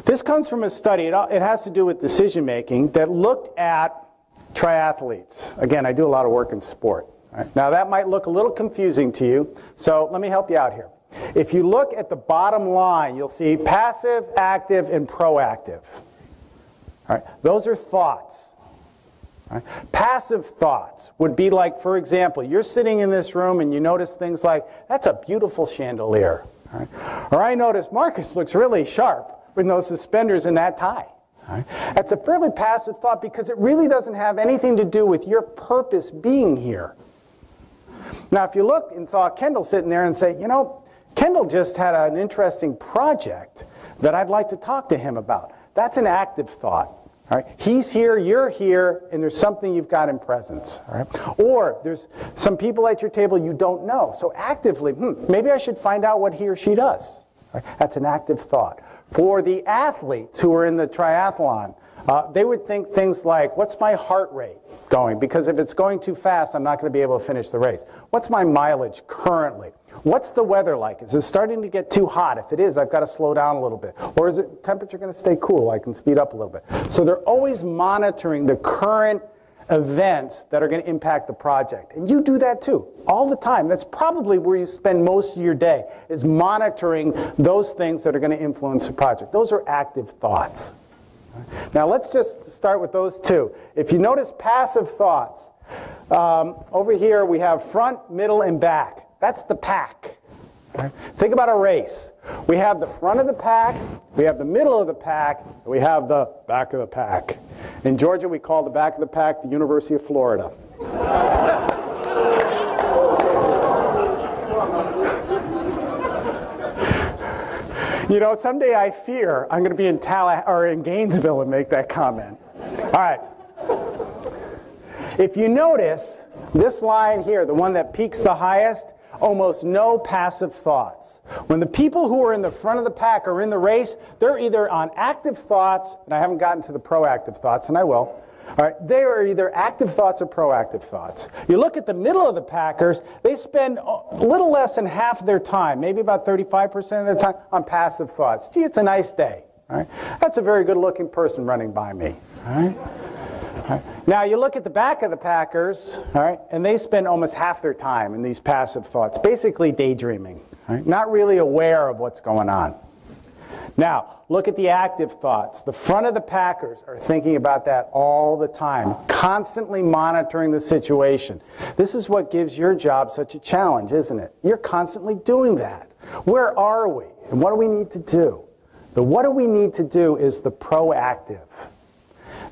This comes from a study, it has to do with decision making, that looked at triathletes. Again, I do a lot of work in sport. Right? Now that might look a little confusing to you, so let me help you out here. If you look at the bottom line, you'll see passive, active, and proactive. All right? Those are thoughts. All right? Passive thoughts would be like, for example, you're sitting in this room and you notice things like, that's a beautiful chandelier. All right? Or I notice Marcus looks really sharp with those suspenders and that tie. All right? That's a fairly passive thought because it really doesn't have anything to do with your purpose being here. Now, if you look and saw Kendall sitting there and say, you know, Kendall just had an interesting project that I'd like to talk to him about. That's an active thought. All right? He's here, you're here, and there's something you've got in presence. All right? Or there's some people at your table you don't know. So actively, maybe I should find out what he or she does. All right? That's an active thought. For the athletes who are in the triathlon, they would think things like, what's my heart rate going? Because if it's going too fast, I'm not going to be able to finish the race. What's my mileage currently? What's the weather like? Is it starting to get too hot? If it is, I've got to slow down a little bit. Or is it temperature going to stay cool? I can speed up a little bit. So they're always monitoring the current events that are going to impact the project. And you do that too, all the time. That's probably where you spend most of your day, is monitoring those things that are going to influence the project. Those are active thoughts. Now let's just start with those two. If you notice passive thoughts, over here we have front, middle, and back. That's the pack. Right? Think about a race. We have the front of the pack, we have the middle of the pack, and we have the back of the pack. In Georgia, we call the back of the pack the University of Florida. You know, someday I fear I'm going to be in Gainesville and make that comment. All right. If you notice, this line here, the one that peaks the highest, almost no passive thoughts. When the people who are in the front of the pack are in the race, they're either on active thoughts, and I haven't gotten to the proactive thoughts, and I will. All right, they are either active thoughts or proactive thoughts. You look at the middle of the packers, they spend a little less than half their time, maybe about 35% of their time, on passive thoughts. Gee, it's a nice day. All right? That's a very good-looking person running by me. All right? All right. Now you look at the back of the packers, all right, and they spend almost half their time in these passive thoughts, basically daydreaming, all right? Not really aware of what's going on. Now, look at the active thoughts. The front of the packers are thinking about that all the time, constantly monitoring the situation. This is what gives your job such a challenge, isn't it? You're constantly doing that. Where are we? And what do we need to do? The what do we need to do is the proactive.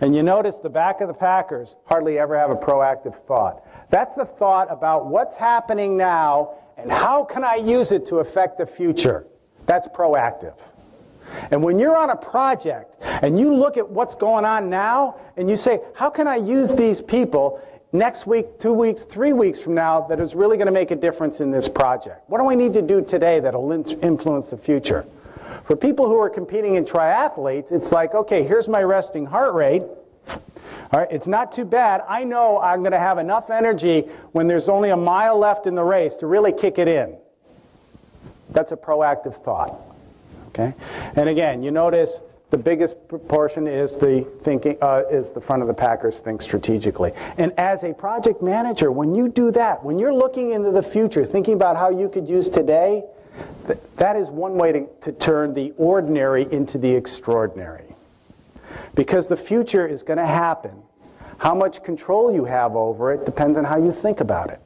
And you notice the back of the packers hardly ever have a proactive thought. That's the thought about what's happening now and how can I use it to affect the future. That's proactive. And when you're on a project and you look at what's going on now and you say, how can I use these people next week, 2 weeks, 3 weeks from now that is really going to make a difference in this project? What do I need to do today that will influence the future? For people who are competing in triathletes, it's like, okay, here's my resting heart rate. All right, it's not too bad. I know I'm going to have enough energy when there's only a mile left in the race to really kick it in. That's a proactive thought. Okay? And again, you notice the biggest proportion is the thinking, is the front of the packers think strategically. And as a project manager, when you do that, when you're looking into the future, thinking about how you could use today, that is one way to turn the ordinary into the extraordinary. Because the future is going to happen. How much control you have over it depends on how you think about it.